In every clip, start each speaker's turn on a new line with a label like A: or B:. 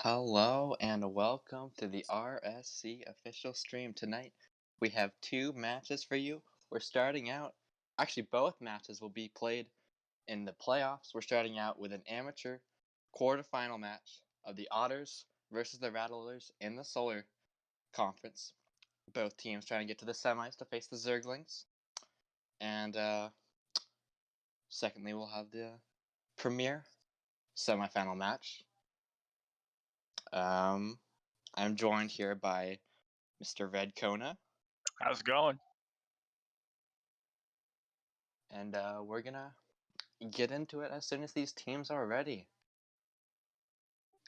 A: Hello and welcome to the RSC official stream. Tonight we have two matches for you. We're starting out, actually both matches will be played in the playoffs. We're starting out with an amateur quarterfinal match of the Otters versus the Rattlers in the Solar Conference. Both teams trying to get to the semis to face the Zerglings. And secondly, we'll have the premier semifinal match. I'm joined here by Mr. Redcona.
B: How's it going?
A: And we're gonna get into it as soon as these teams are ready.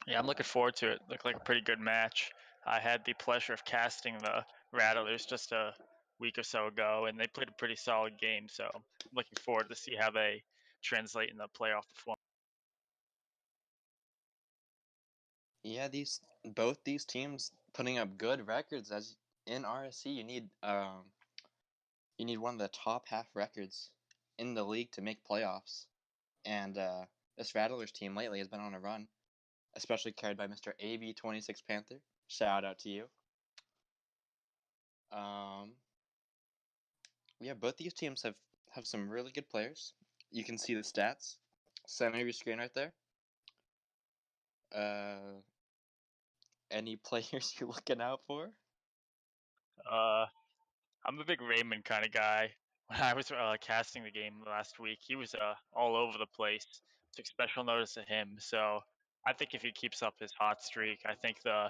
B: Yeah, I'm looking forward to it. Looked like a pretty good match. I had the pleasure of casting the Rattlers just a week or so ago, and they played a pretty solid game. So I'm looking forward to see how they translate in the playoff performance.
A: Yeah, both these teams putting up good records. As in RSC, you need one of the top half records in the league to make playoffs. And this Rattlers team lately has been on a run, especially carried by Mr. AB26 Panther. Shout out to you. Yeah, both these teams have some really good players. You can see the stats. Center of your screen right there. Any players you're looking out for?
B: I'm a big Raymond kind of guy. When I was casting the game last week, he was all over the place. Took special notice of him. So I think if he keeps up his hot streak, I think the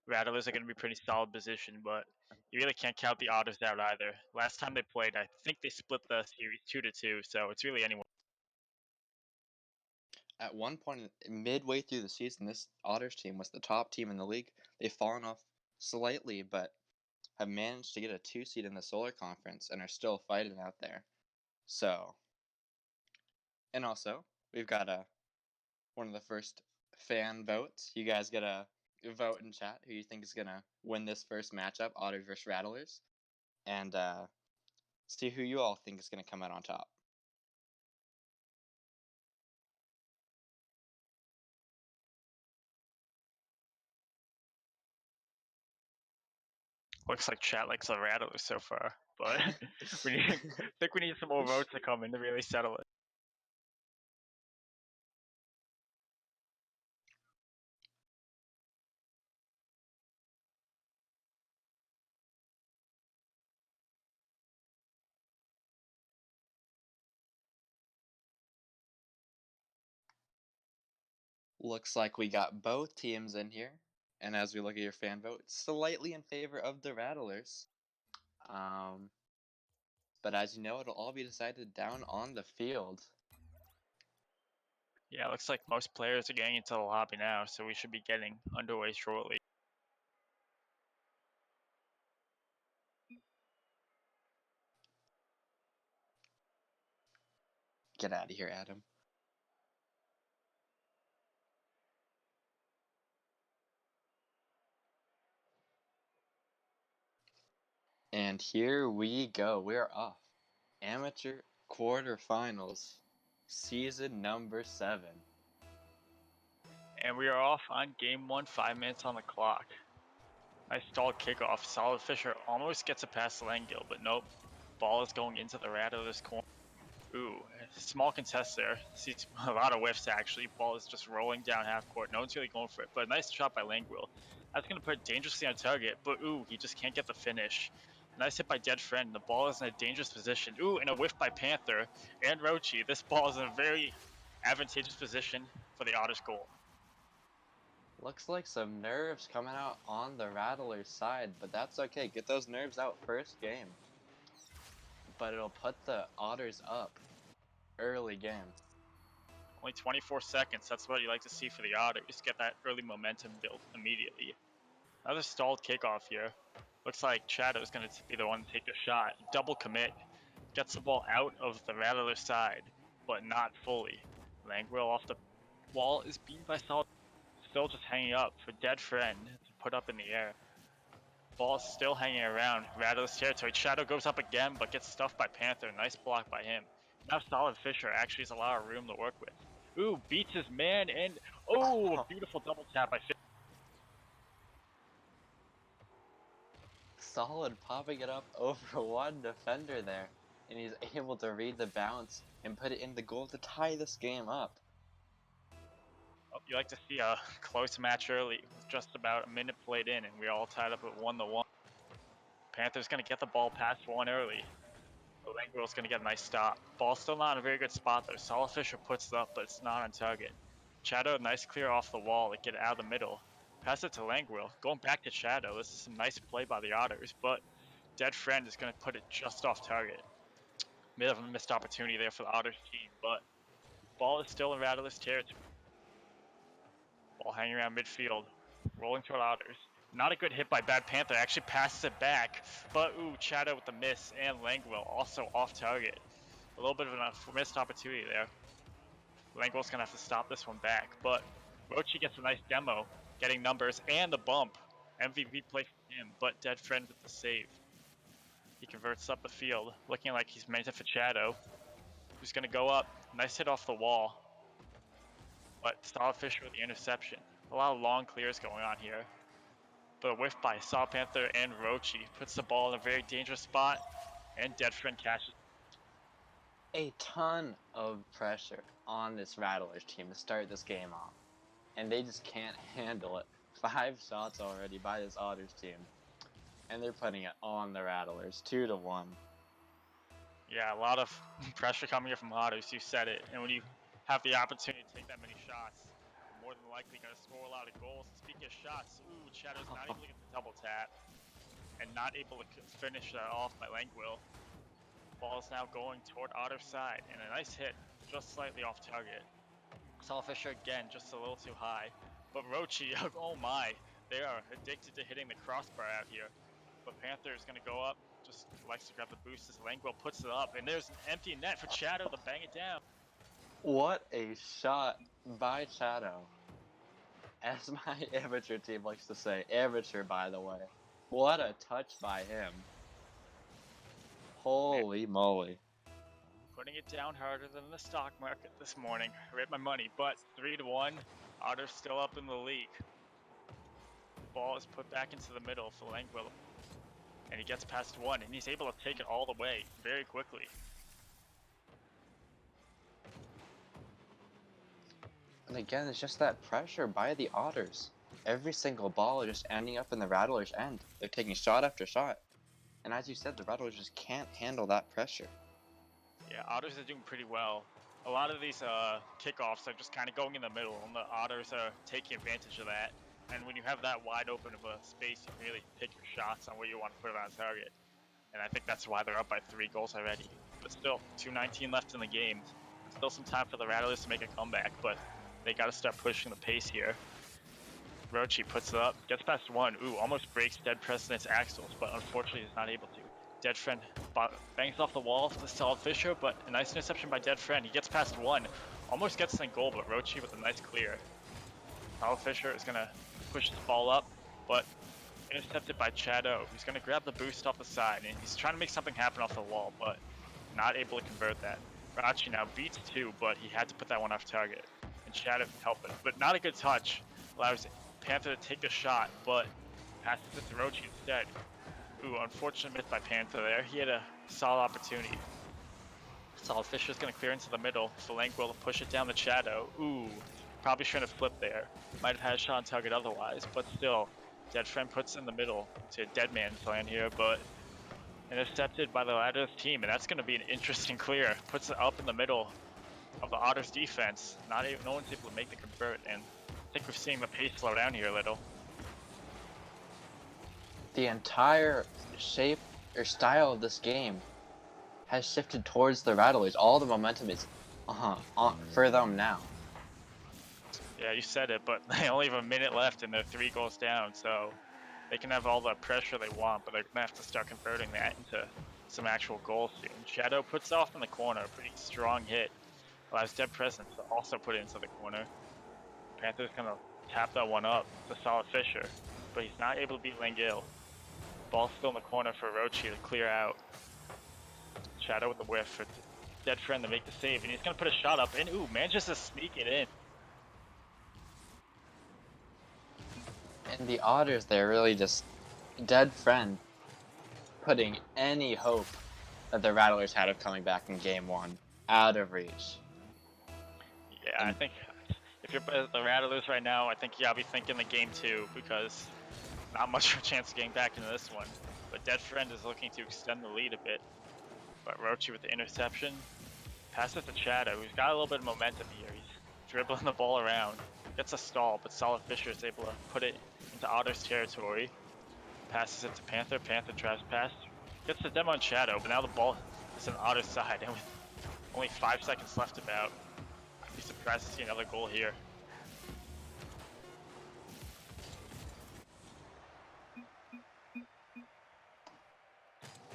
B: Rattlers are going to be pretty solid position, but you really can't count the Otters out either. Last time they played, I think they split the series 2-2, so it's really anyone.
A: At one point, midway through the season, this Otters team was the top team in the league. They've fallen off slightly, but have managed to get a 2 seed in the Solar Conference and are still fighting out there. So, and also, we've got one of the first fan votes. You guys gotta vote in chat who you think is gonna win this first matchup, Otters versus Rattlers, and see who you all think is gonna come out on top.
B: Looks like chat likes the Rattlers so far, but I think we need some more votes to come in to really settle it.
A: Looks like we got both teams in here. And as we look at your fan vote, it's slightly in favor of the Rattlers. But as you know, it'll all be decided down on the field.
B: Yeah, looks like most players are getting into the lobby now, so we should be getting underway shortly.
A: Get out of here, Adam. And here we go. We're off. Amateur quarterfinals, season number 7.
B: And we are off on game 1, 5 minutes on the clock. Nice stalled kickoff. Solid Fisher almost gets it past Langill, but nope. Ball is going into the Rattlers corner. Ooh, small contest there. Sees a lot of whiffs actually. Ball is just rolling down half court. No one's really going for it, but a nice shot by Langill. That's going to put it dangerously on target, but ooh, he just can't get the finish. Nice hit by Dead Friend. The ball is in a dangerous position. Ooh, and a whiff by Panther and Rochi. This ball is in a very advantageous position for the Otters goal.
A: Looks like some nerves coming out on the Rattlers side, but that's okay. Get those nerves out first game. But it'll put the Otters up early game.
B: Only 24 seconds. That's what you like to see for the Otters. Get that early momentum built immediately. Another stalled kickoff here. Looks like Chad is going to be the one to take the shot. Double commit. Gets the ball out of the Rattler side, but not fully. Langwell off the wall is beat by Solid. Still just hanging up for Dead Friend to put up in the air. Ball is still hanging around Rattler's territory. Shadow goes up again, but gets stuffed by Panther. Nice block by him. Now Solid Fisher actually has a lot of room to work with. Ooh, beats his man, and oh, beautiful double tap by Fisher.
A: Solid popping it up over one defender there. And he's able to read the bounce and put it in the goal to tie this game up.
B: Oh, you like to see a close match early, with just about a minute played in, and we're all tied up at 1-1. Panthers gonna get the ball past one early. Langwell's gonna get a nice stop. Ball's still not in a very good spot though. Solid Fisher puts it up, but it's not on target. Shadow, nice clear off the wall to get it out of the middle. Pass it to Langwell. Going back to Shadow. This is some nice play by the Otters, but Dead Friend is gonna put it just off target. Bit of a missed opportunity there for the Otters team, but ball is still in Rattlers territory. Ball hanging around midfield, rolling toward Otters. Not a good hit by Bad Panther, actually passes it back, but ooh, Shadow with the miss, and Langwell also off target. A little bit of a missed opportunity there. Langwell's gonna have to stop this one back, but Rochi gets a nice demo, getting numbers and the bump. MVP play for him, but Dead Friend with the save. He converts up the field, looking like he's meant it for Shadow, who's gonna go up. Nice hit off the wall, but Solid Fisher with the interception. A lot of long clears going on here. But a whiff by Saw Panther and Rochi puts the ball in a very dangerous spot, and Dead Friend catches.
A: A ton of pressure on this Rattlers team to start this game off, and they just can't handle it. 5 shots already by this Otters team, and they're putting it on the Rattlers, 2-1.
B: Yeah, a lot of pressure coming in from Otters, you said it, and when you have the opportunity to take that many shots, you're more than likely going to score a lot of goals. Speaking of shots, ooh, Shadow's not able to get the double tap, and not able to finish that off by Langwell. Ball is now going toward Otter's side, and a nice hit, just slightly off target. Solid Fisher again, just a little too high. But Rochi, oh my, they are addicted to hitting the crossbar out here. But Panther is going to go up, just likes to grab the boost as Langwell puts it up, and there's an empty net for Shadow to bang it down.
A: What a shot by Shadow. As my amateur team likes to say, amateur by the way. What a touch by him. Holy moly.
B: Putting it down harder than the stock market this morning. I read my money, but 3-1, Otters still up in the league. Ball is put back into the middle for Langwell. And he gets past one, and he's able to take it all the way very quickly.
A: And again, it's just that pressure by the Otters. Every single ball is just ending up in the Rattlers' end. They're taking shot after shot. And as you said, the Rattlers just can't handle that pressure.
B: Yeah, Otters are doing pretty well. A lot of these kickoffs are just kind of going in the middle, and the Otters are taking advantage of that. And when you have that wide open of a space, you can really pick your shots on where you want to put it on target. And I think that's why they're up by 3 goals already. But still, 2:19 left in the game. Still some time for the Rattlers to make a comeback, but they got to start pushing the pace here. Rochi puts it up, gets past one. Ooh, almost breaks Dead President's axles, but unfortunately is not able to. Dead Friend bangs off the wall to Solid Fisher, but a nice interception by Dead Friend. He gets past one, almost gets in goal, but Rochi with a nice clear. Solid Fisher is going to push this ball up, but intercepted by Shadow, who's going to grab the boost off the side, and he's trying to make something happen off the wall, but not able to convert that. Rachi now beats 2, but he had to put that one off target, and Shadow can help it. But not a good touch, allows Panther to take the shot, but passes it to Rochi instead. Ooh, unfortunate miss by Panther there. He had a solid opportunity. Solid Fisher's going to clear into the middle for Langwell to push it down the Shadow. Ooh, probably shouldn't have flipped there. Might have had a shot on target otherwise, but still. Dead Friend puts it in the middle to Dead Man's land here, but intercepted by the Otters team, and that's going to be an interesting clear. Puts it up in the middle of the Otters defense. No one's able to make the convert, and I think we're seeing the pace slow down here a little.
A: The entire shape or style of this game has shifted towards the Rattlers. All the momentum is for them now.
B: Yeah, you said it, but they only have a minute left and they're 3 goals down, so they can have all the pressure they want, but they're going to have to start converting that into some actual goals soon. Shadow puts off in the corner, a pretty strong hit. Allows Dead Presence to also put it into the corner. Panther's going to tap that one up to Solid Fisher, but he's not able to beat Langell. Ball's still in the corner for Rochi to clear out. Shadow with the whiff for Dead Friend to make the save, and he's going to put a shot up, and ooh, manages to sneak it in.
A: And the Otters, they're really just Dead Friend. putting any hope that the Rattlers had of coming back in Game 1 out of reach.
B: Yeah, I think if you're the Rattlers right now, I think you gotta be thinking the Game 2 because not much of a chance of getting back into this one. But Dead Friend is looking to extend the lead a bit. But Rochi with the interception. Pass it to Shadow, who's got a little bit of momentum here. He's dribbling the ball around. Gets a stall, but Solid Fisher is able to put it into Otters territory. Passes it to Panther. Panther tries to pass. Gets the demo on Shadow, but now the ball is on Otters side. And with only 5 seconds left about, I'd be surprised to see another goal here.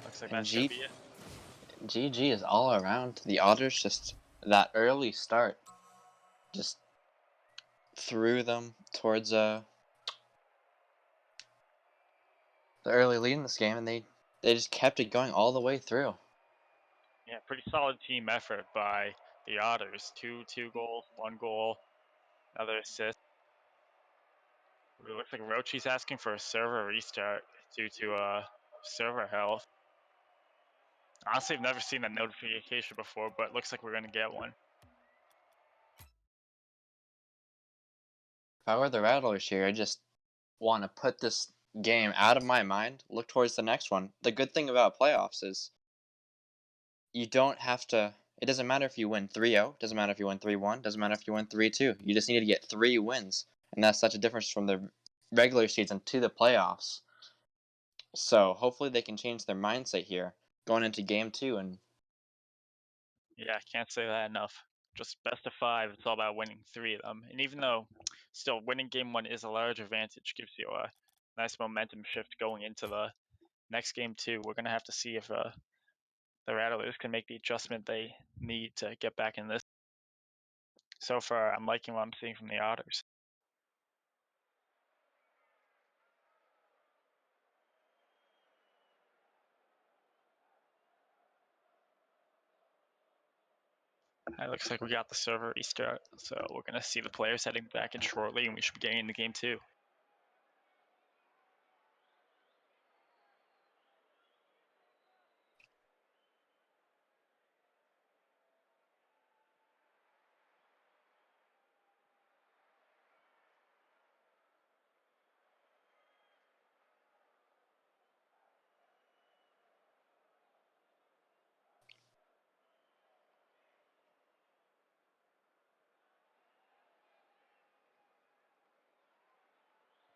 B: Looks like that's gonna be it.
A: GG is all around. The Otters, just that early start just threw them towards the early lead in this game, and they just kept it going all the way through.
B: Yeah, pretty solid team effort by the Otters. Two goals, 1 goal, another assist. It looks like Rochi's asking for a server restart due to server health. Honestly, I've never seen that notification before, but it looks like we're gonna get one.
A: If I were the Rattlers here, I just want to put this game out of my mind, look towards the next one. The good thing about playoffs is you don't have to. It doesn't matter if you win 3-0, doesn't matter if you win 3-1, doesn't matter if you win 3-2. You just need to get 3 wins, and that's such a difference from the regular season to the playoffs. So hopefully they can change their mindset here going into Game 2. And
B: yeah, I can't say that enough. Just best of 5. It's all about winning 3 of them. And even though still winning Game 1 is a large advantage, gives you a nice momentum shift going into the next Game 2. We're gonna have to see if the Rattlers can make the adjustment they need to get back in this. So far, I'm liking what I'm seeing from the Otters. It looks like we got the server restart, so we're going to see the players heading back in shortly, and we should be getting into Game 2.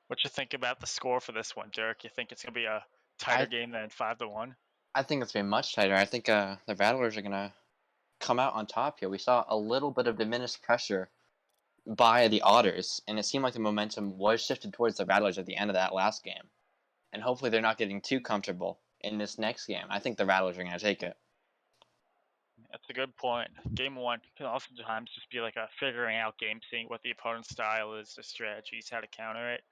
B: What you think about the score for this one, Derk? You think it's going to be a tighter game than 5-1?
A: I think it's been much tighter. I think the Rattlers are going to come out on top here. We saw a little bit of diminished pressure by the Otters, and it seemed like the momentum was shifted towards the Rattlers at the end of that last game. And hopefully they're not getting too comfortable in this next game. I think the Rattlers are going to take it.
B: That's a good point. Game 1 can oftentimes just be like a figuring out game, seeing what the opponent's style is, the strategies, how to counter it.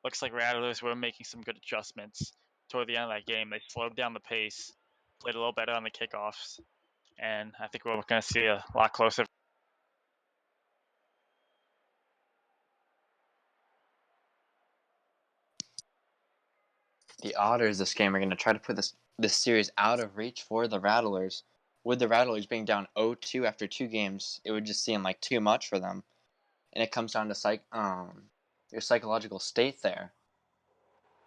B: Looks like Rattlers were making some good adjustments toward the end of that game. They slowed down the pace, played a little better on the kickoffs, and I think we're going to see a lot closer.
A: The Otters this game are going to try to put this series out of reach for the Rattlers. With the Rattlers being down 0-2 after 2 games, it would just seem like too much for them. And it comes down to your psychological state there.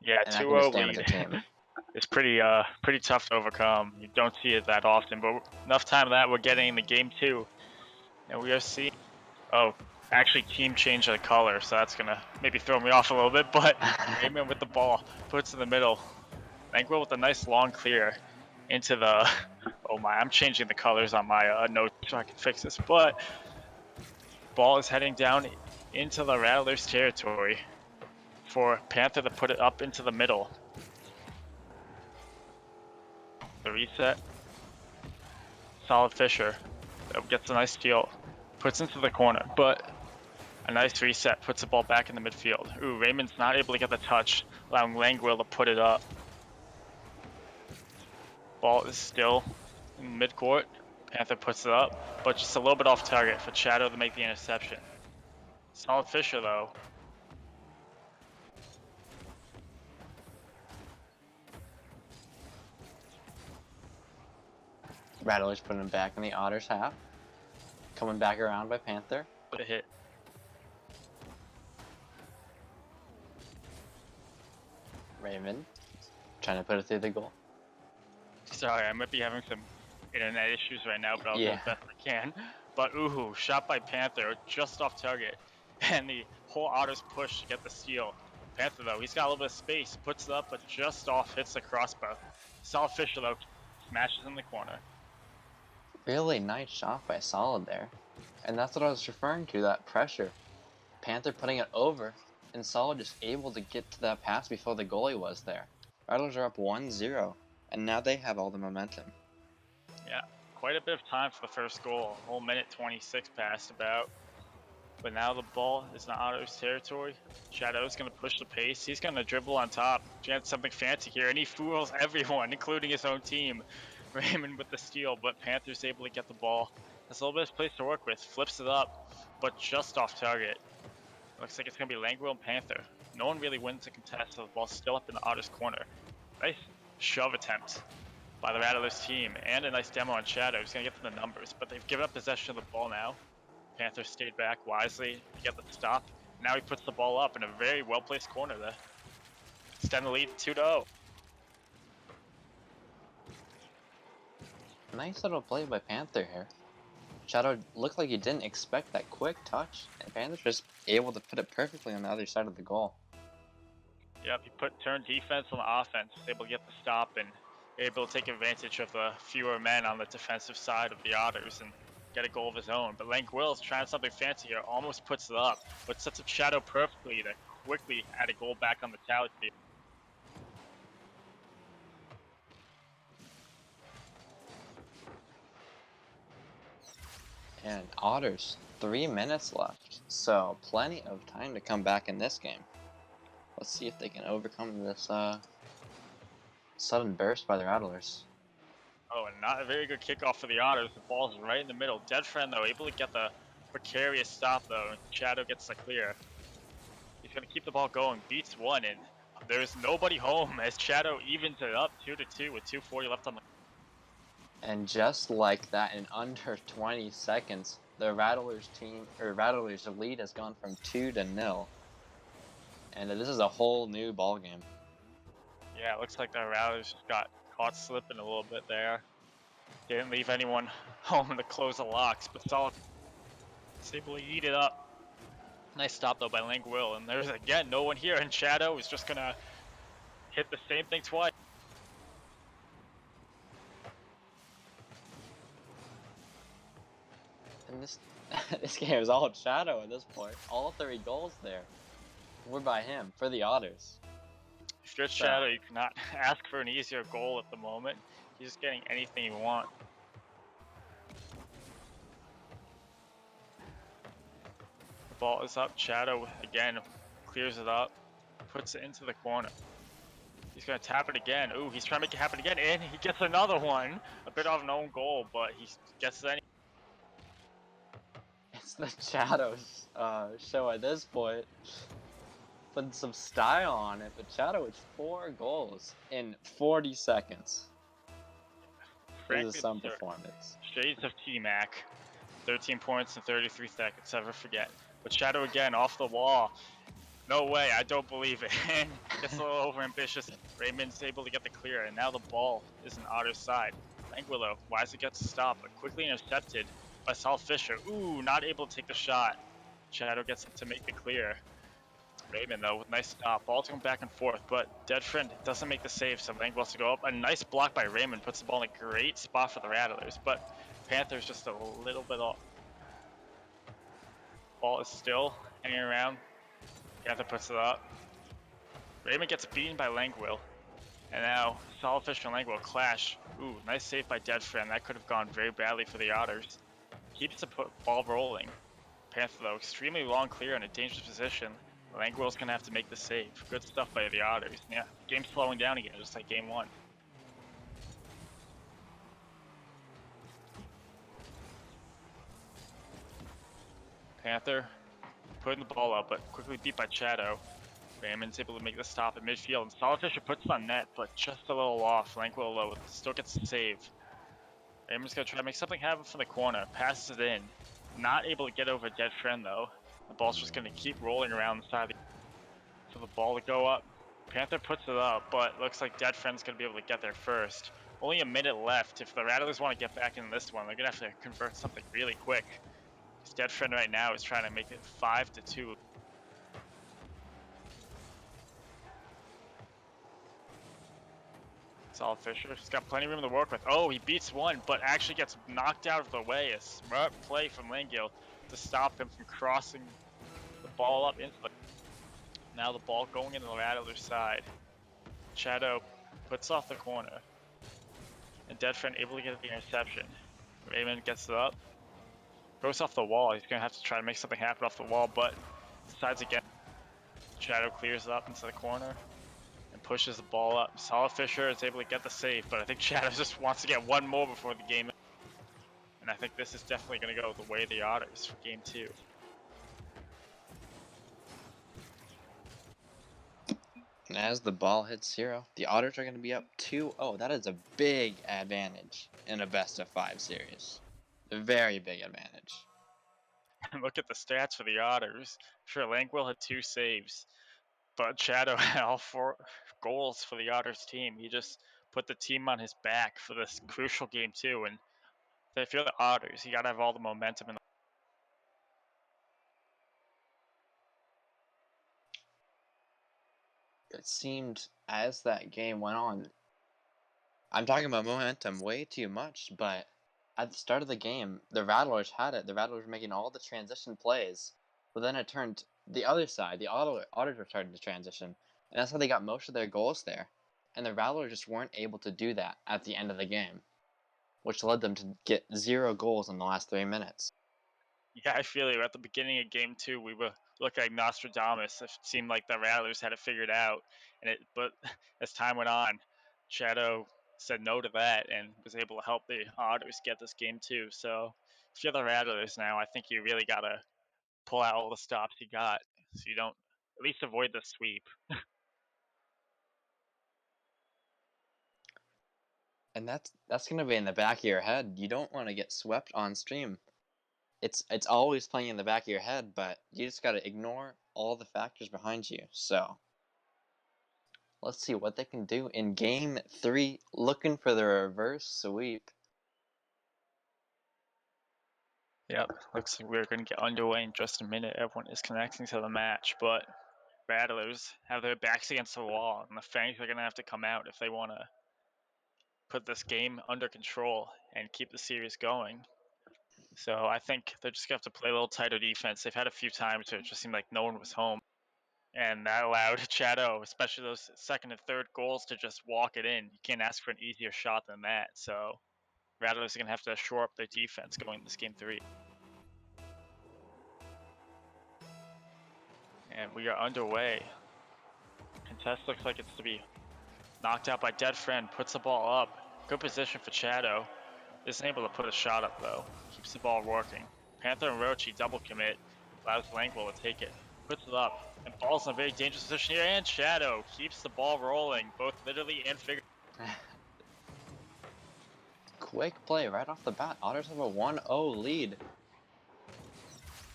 B: Yeah,
A: and that can just
B: 2-0
A: damage a
B: lead.
A: team.
B: It's pretty tough to overcome. You don't see it that often, but enough time of that we're getting into Game 2, and we are seeing. Oh, actually, team changed the color, so that's gonna maybe throw me off a little bit. But Raymond with the ball puts in the middle. Bankwell with a nice long clear into the. Oh my! I'm changing the colors on my notes so I can fix this. But ball is heading down into the Rattlers' territory for Panther to put it up into the middle. The reset. Solid Fisher gets a nice steal, puts into the corner, but a nice reset puts the ball back in the midfield. Ooh, Raymond's not able to get the touch, allowing Langwell to put it up. Ball is still in midcourt. Panther puts it up, but just a little bit off target for Shadow to make the interception. Solid Fisher though.
A: Rattlers putting him back in the Otters half. Coming back around by Panther.
B: A hit.
A: Raymond trying to put it through the goal.
B: Sorry, I might be having some internet issues right now, but I'll do
A: Yeah.
B: the best I can. But ooh, shot by Panther, just off target. And the whole Otters push to get the steal. Panther though, he's got a little bit of space, puts it up, but just off, hits the crossbar. Solid Fisher though, smashes in the corner.
A: Really nice shot by Solid there. And that's what I was referring to, that pressure. Panther putting it over, and Solid just able to get to that pass before the goalie was there. Rattlers are up 1-0, and now they have all the momentum.
B: Yeah, quite a bit of time for the first goal. A whole minute 26 passed about. But now the ball is in Otto's territory. Shadow's going to push the pace. He's going to dribble on top. Chance something fancy here, and he fools everyone, including his own team. Raymond with the steal, but Panther's able to get the ball. Has a little bit of place to work with. Flips it up, but just off target. Looks like it's going to be Langwell and Panther. No one really wins the contest, so the ball's still up in the Otter's corner. Nice shove attempt by the Rattlers team, and a nice demo on Shadow. He's going to get to the numbers, but they've given up possession of the ball now. Panther stayed back wisely to get the stop. Now he puts the ball up in a very well-placed corner there. Extend the lead 2-0.
A: Nice little play by Panther here. Shadow looked like he didn't expect that quick touch, and Panther's just able to put it perfectly on the other side of the goal.
B: Yep, he turned defense on the offense, able to get the stop and able to take advantage of the fewer men on the defensive side of the Otters and get a goal of his own. But Langwell's trying something fancy here, almost puts it up, but sets up Shadow perfectly to quickly add a goal back on the tally field.
A: And Otters, 3 minutes left, so plenty of time to come back in this game. Let's see if they can overcome this sudden burst by the Rattlers.
B: Oh, and not a very good kickoff for the Otters. The ball's right in the middle. Dead Friend, though, able to get the precarious stop, though. Shadow gets the clear. He's going to keep the ball going. Beats one, and there's nobody home as Shadow evens it up 2-2 with 2:40 left on the...
A: And just like that, in under 20 seconds, the Rattlers lead has gone from 2-0. And this is a whole new ball game.
B: Yeah, it looks like the Rattlers just got caught slipping a little bit there. Didn't leave anyone home to close the locks, but Solid is able to eat it up. Nice stop though by Langwell, and there's again no one here, and Shadow is just gonna hit the same thing twice.
A: And this game is all Shadow at this point. All 3 goals there were by him for the Otters.
B: If you're Shadow, you cannot ask for an easier goal at the moment. He's just getting anything you want. The ball is up. Shadow again clears it up, puts it into the corner. He's gonna tap it again. Ooh, he's trying to make it happen again, and he gets another one. A bit of an own goal, but he gets it anyway.
A: It's the Shadow's show at this point. Putting some style on it, but Shadow with 4 goals in 40 seconds.
B: Frankly,
A: this is some performance.
B: Shades of T-Mac. 13 points in 33 seconds, never forget. But Shadow again, off the wall. No way, I don't believe it. And gets a little over-ambitious. Raymond's able to get the clear, and now the ball is on Otter's side. Langwell wisely gets a stop, but quickly intercepted by Saul Fisher. Ooh, not able to take the shot. Shadow gets to make the clear. Raymond, though, with nice stop. Ball's going back and forth, but Dead Friend doesn't make the save, so Langwell's to go up. A nice block by Raymond puts the ball in a great spot for the Rattlers, but Panther's just a little bit off. Ball is still hanging around. Panther puts it up. Raymond gets beaten by Langwell. And now, Solid Fisher and Langwell clash. Ooh, nice save by Dead Friend. That could have gone very badly for the Otters. Keeps the ball rolling. Panther, though, extremely long clear in a dangerous position. Langwell's going to have to make the save. Good stuff by the Otters. Yeah, game's slowing down again, just like game 1. Panther putting the ball up, but quickly beat by Shadow. Raymond's able to make the stop at midfield, and Solid Fisher puts it on net, but just a little off. Langwell still gets the save. Raymond's gonna try to make something happen from the corner. Passes it in. Not able to get over Dead Friend though. The ball's just gonna keep rolling around the side for the ball to go up. Panther puts it up, but looks like Dead Friend's gonna be able to get there first. Only a minute left. If the Rattlers want to get back in this one, they're gonna have to convert something really quick. Because Dead Friend right now is trying to make it 5-2. Solid Fisher. He's got plenty of room to work with. Oh, he beats one, but actually gets knocked out of the way. A smart play from Langill to stop him from crossing the ball up into the... Now the ball going into the Rattler's side. Shadow puts off the corner. And Dead Friend able to get the interception. Raymond gets it up. Goes off the wall. He's going to have to try to make something happen off the wall, but decides again. Shadow clears it up into the corner and pushes the ball up. Solid Fisher is able to get the save, but I think Shadow just wants to get one more before the game. And I think this is definitely going to go the way of the Otters for game 2.
A: And as the ball hits 0, the Otters are going to be up 2-0. That is a big advantage in a best-of-5 series. A very big advantage.
B: And look at the stats for the Otters. Sure, Langwell had 2 saves, but Shadow had all 4 goals for the Otters team. He just put the team on his back for this crucial game 2. And if you're the Otters, you got to have all the momentum in the...
A: It seemed as that game went on, I'm talking about momentum way too much, but at the start of the game, the Rattlers had it. The Rattlers were making all the transition plays, but then it turned the other side. The Otters were starting to transition, and that's how they got most of their goals there. And the Rattlers just weren't able to do that at the end of the game, which led them to get 0 goals in the last 3 minutes.
B: Yeah, I feel you. At the beginning of game 2, we were looking like Nostradamus. It seemed like the Rattlers had it figured out, but as time went on, Shadow said no to that and was able to help the Otters get this game 2. So if you're the Rattlers now, I think you really gotta pull out all the stops you got, so you don't at least avoid the sweep.
A: And that's gonna be in the back of your head. You don't want to get swept on stream. It's always playing in the back of your head, but you just gotta ignore all the factors behind you. So let's see what they can do in game 3, looking for the reverse sweep.
B: Yep, looks like we're gonna get underway in just a minute. Everyone is connecting to the match, but Rattlers have their backs against the wall, and the Fangs are gonna have to come out if they want to put this game under control and keep the series going. So I think they're just gonna have to play a little tighter defense. They've had a few times where it just seemed like no one was home, and that allowed Shadow, especially those second and third goals, to just walk it in. You can't ask for an easier shot than that. So Rattlers are gonna have to shore up their defense going into this game 3. And we are underway. Contest looks like it's to be knocked out by Dead Friend. Puts the ball up. Good position for Shadow. Isn't able to put a shot up though. Keeps the ball working. Panther and Rochi double commit. Allows Langwell to take it. Puts it up. And ball's in a very dangerous position here. And Shadow keeps the ball rolling, both literally and figuratively.
A: Quick play right off the bat. Otters have a 1-0 lead.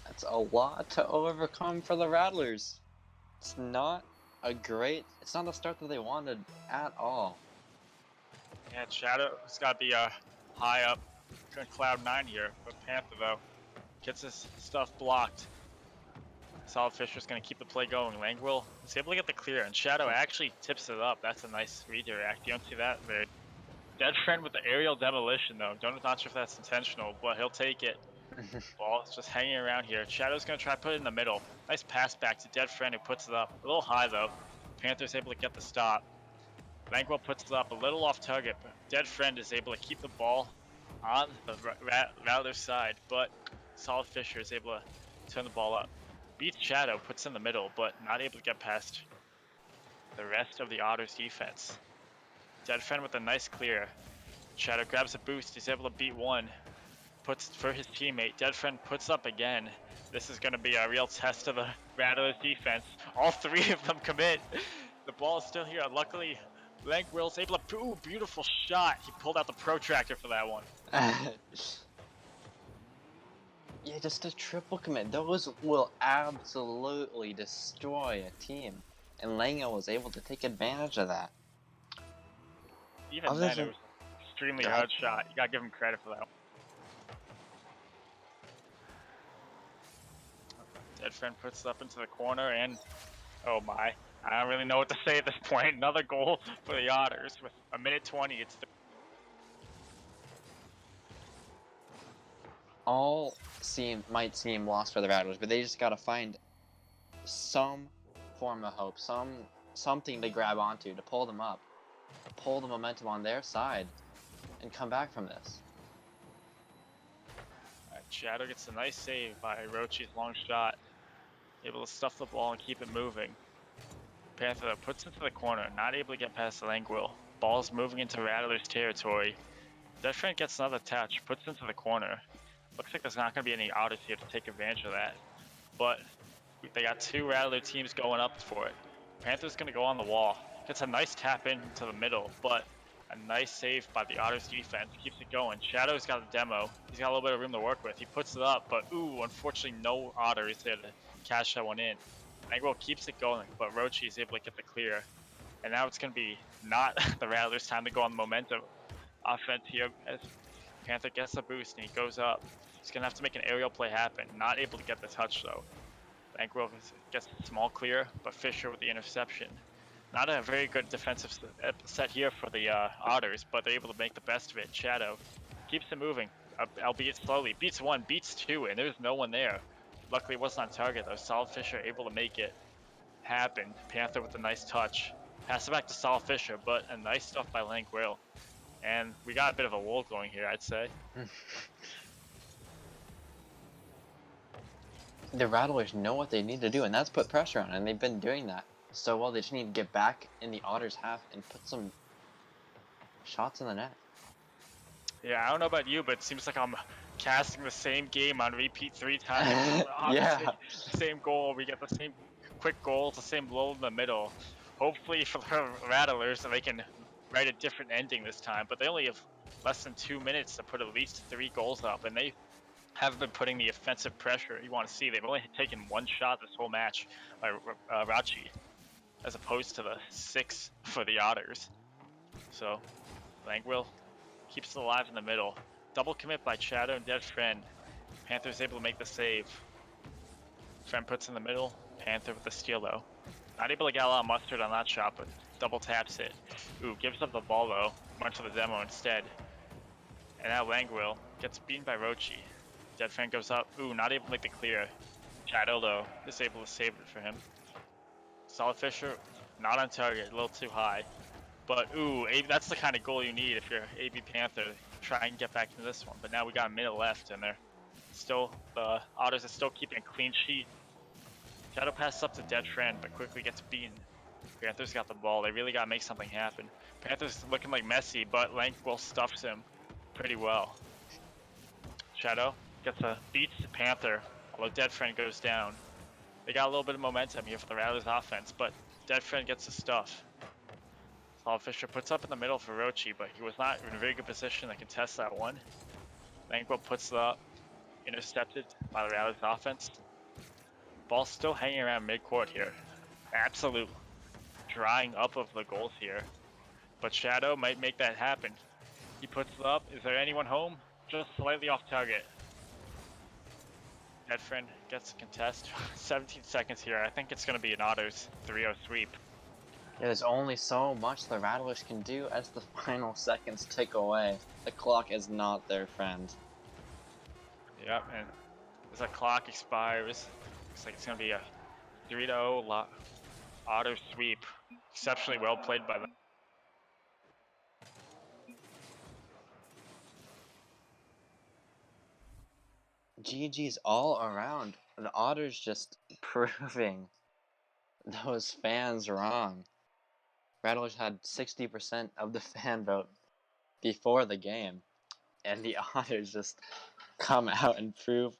A: That's a lot to overcome for the Rattlers. It's not a start that they wanted at all.
B: Yeah, Shadow's got to be high up in cloud 9 here. But Panther, though, gets his stuff blocked. Solid Fisher's going to keep the play going. Langwell is able to get the clear, and Shadow actually tips it up. That's a nice redirect. You don't see that very. Dead Friend with the aerial demolition, though. Not sure if that's intentional, but he'll take it. Ball is just hanging around here. Shadow's going to try to put it in the middle. Nice pass back to Dead Friend, who puts it up. A little high, though. Panther's able to get the stop. Langwell puts it up a little off target, but Dead Friend is able to keep the ball on the Rattlers side, but Solid Fisher is able to turn the ball up. Beats Shadow, puts in the middle, but not able to get past the rest of the Otters defense. Dead Friend with a nice clear. Shadow grabs a boost, he's able to beat one. Puts for his teammate. Dead Friend puts up again. This is going to be a real test of the Rattlers defense. All 3 of them commit. The ball is still here. Luckily, Lank Will's able to, ooh, beautiful shot. He pulled out the protractor for that one.
A: Yeah, just a triple commit. Those will absolutely destroy a team. And Lango was able to take advantage of that.
B: Even
A: Other
B: then, it
A: than
B: was an extremely
A: that,
B: hard shot. You gotta give him credit for that one. Dead Friend puts it up into the corner, and oh my. I don't really know what to say at this point. Another goal for the Otters with a minute 20. It's
A: all might seem lost for the Rattlers, but they just gotta find some form of hope, something to grab onto to pull them up, to pull the momentum on their side, and come back from this.
B: Shadow gets a nice save by Rochi's long shot. Able to stuff the ball and keep it moving. Panther puts it to the corner, not able to get past the Langwill. Ball's moving into Rattler's territory. Dead Friend gets another touch, puts it into the corner. Looks like there's not going to be any Otters here to take advantage of that. But they got two Rattler teams going up for it. Panther's going to go on the wall. Gets a nice tap into the middle, but a nice save by the Otters defense. Keeps it going. Shadow's got a demo. He's got a little bit of room to work with. He puts it up, but ooh, unfortunately no Otters there to cash that one in. Angwell keeps it going, but Rochi is able to get the clear. And now it's going to be not the Rattlers' time to go on the momentum offense here as Panther gets a boost and he goes up. He's going to have to make an aerial play happen. Not able to get the touch though. Angwell gets a small clear, but Fisher with the interception. Not a very good defensive set here for the Otters, but they're able to make the best of it. Shadow keeps it moving, albeit slowly. Beats one, beats two, and there's no one there. Luckily it wasn't on target though. Solid Fisher able to make it happen. Panther with a nice touch. Pass it back to Solid Fisher, but a nice stuff by Lank Will. And we got a bit of a lull going here, I'd say.
A: The Rattlers know what they need to do, and that's put pressure on, and they've been doing that so well. They just need to get back in the Otters' half and put some shots in the net.
B: Yeah, I don't know about you, but it seems like I'm casting the same game on repeat 3 times.
A: Yeah.
B: Same goal. We get the same quick goals, the same lull in the middle. Hopefully for the Rattlers, they can write a different ending this time. But they only have less than 2 minutes to put at least 3 goals up, and they haven't been putting the offensive pressure you want to see. They've only taken 1 shot this whole match by Rachi, as opposed to the 6 for the Otters. So, Langwill keeps it alive in the middle. Double commit by Shadow and Dead Friend. Panther's able to make the save. Friend puts in the middle. Panther with the steal though. Not able to get a lot of mustard on that shot, but double taps it. Ooh, gives up the ball though. Went to the demo instead. And now Langwill gets beaten by Rochi. Dead Friend goes up. Ooh, not able to make the clear. Shadow though is able to save it for him. Solid Fisher, not on target, a little too high. But ooh, that's the kind of goal you need if you're AB Panther. Try and get back into this one. But now we got a minute left, and the Otters are still keeping a clean sheet. Shadow passes up to Dead Friend, but quickly gets beaten. Panthers got the ball. They really got to make something happen. Panthers looking like Messi, but Langwell stuffs him pretty well. Shadow gets a beats Panther, although Dead Friend goes down. They got a little bit of momentum here for the Rattlers offense, but Dead Friend gets the stuff. Solid Fisher puts up in the middle for Rochi, but he was not in a very good position to contest that one. Langwell puts it up, intercepted by the Rattlers offense. Ball's still hanging around mid-court here. Absolute drying up of the goals here. But Shadow might make that happen. He puts it up. Is there anyone home? Just slightly off target. Dead Friend gets a contest. 17 seconds here. I think it's going to be an Otters 3-0 sweep.
A: Yeah, there's only so much the Rattlers can do as the final seconds tick away. The clock is not their friend.
B: Yep, and as the clock expires, looks like it's going to be a 3-0 Otters sweep. Exceptionally well played by them.
A: GG's all around. The Otters just proving those fans wrong. Rattlers had 60% of the fan vote before the game, and the Otters just come out and prove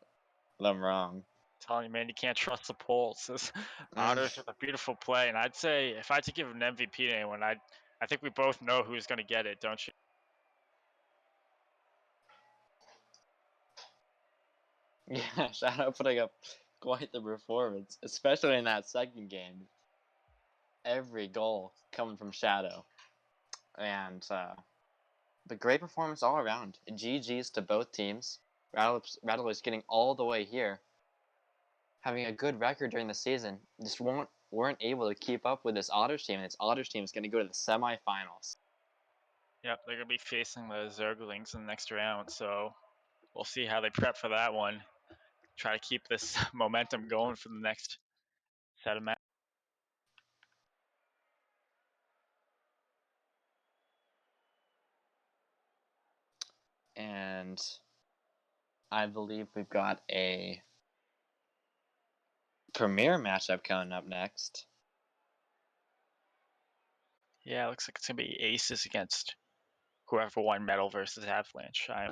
A: them wrong.
B: Telling you, man, you can't trust the polls. Otters with a beautiful play, and I'd say if I had to give an MVP to anyone, I'd I think we both know who's going to get it, don't you?
A: Yeah, Shadow putting up quite the performance, especially in that second game. Every goal coming from Shadow. And the great performance all around. GG's to both teams. Rattlers getting all the way here. Having a good record during the season. Just weren't able to keep up with this Otters team. And this Otters team is going to go to the semifinals.
B: Yep, they're going to be facing the Zerglings in the next round, so we'll see how they prep for that one. Try to keep this momentum going for the next set of matches.
A: And I believe we've got a premier matchup coming up next.
B: Yeah, it looks like it's going to be Aces against whoever won Metal versus Avalanche. I'm